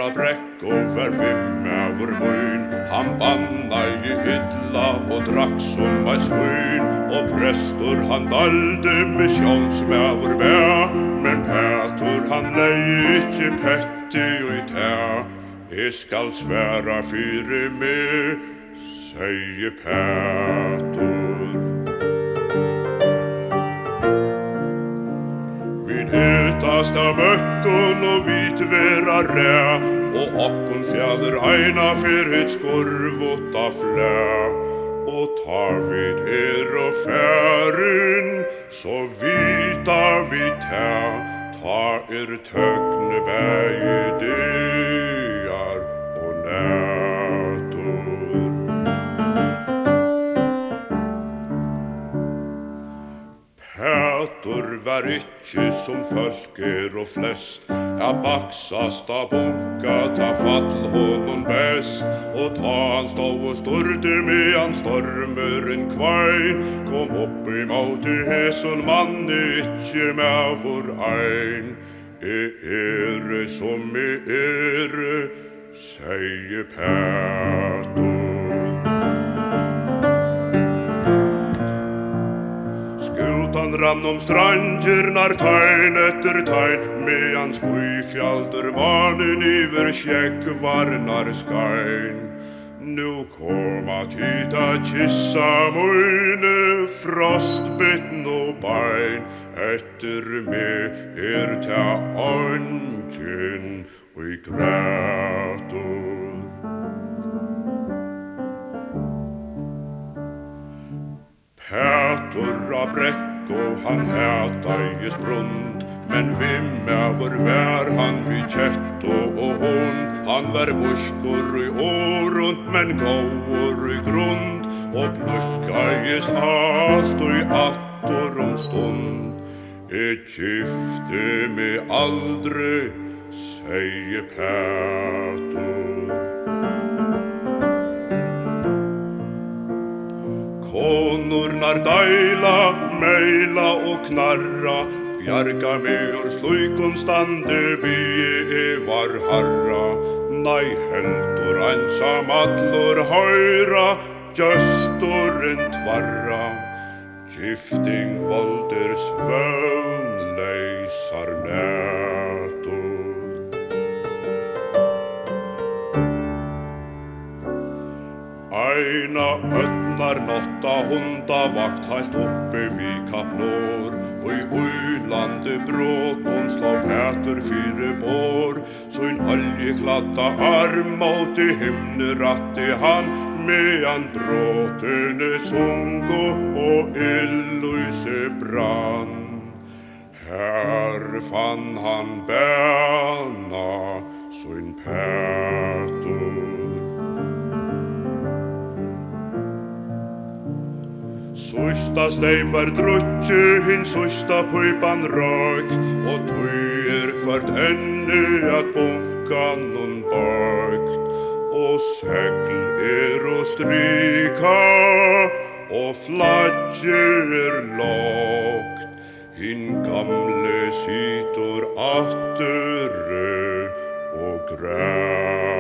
a brekku ver fimmavur mun. Han bannaði illa og drakk som ein svin, og prestur han daldi misjonsmavur vær, men Petur han lei ikkje petti ui tær. Eg skal sværa fyrir meg, segir Petur. Vid hittast av møkkun og vit vera ræ, og okkun fjæður eina fyr hitt skurvut af flæ. Og tar vid og færin, så vita vi tær, ta tøgne bægi dyar og nætur. Petur var ikkje som folk og flest, baksast av bunka ta fall honom best, og ta han stod og sturde med han stormeren kvein, kom opp imot i heson mann ikkje med vår ein. Som sier Petur. Skutan rann om strandjurnar tegn etter tegn, medan skuifjaldur manen iver skjeggvarnar skein. Nu koma tid att kyssa mine, frostbitten og bein, etter meg ta ånden og grætur. Petur av brekku han hættais brund, men vimmavur vær han vid kjetto og hund. Han var buskur i årund, men gåur i grund, og plukkais alt og i attor stund. Eg gifte meg aldri, sier Petur. Konurnar deila, meila og knarra, bjarga meg ur sluikum stande bie var harra. Nei heldur einsam allur høyra, gesturinn tvarra. Gifting volder svøvn leysar nætur. Eina ödnar notta hundavakt halt uppe vid Kap Nor, og i uilande bråton slå Petur fyre bår. Så en oljekladda arm mot i himne ratti han, medan bråtene sungo og illyse brann. Her fann han bæna sin Petur. Søsta stein var drutje, hin søsta pipan røykt, og tøyer kvart ende at bunkan nun bøykt. Og segl og strika, og flagge lågt. Hin gamle sitor attere og græt.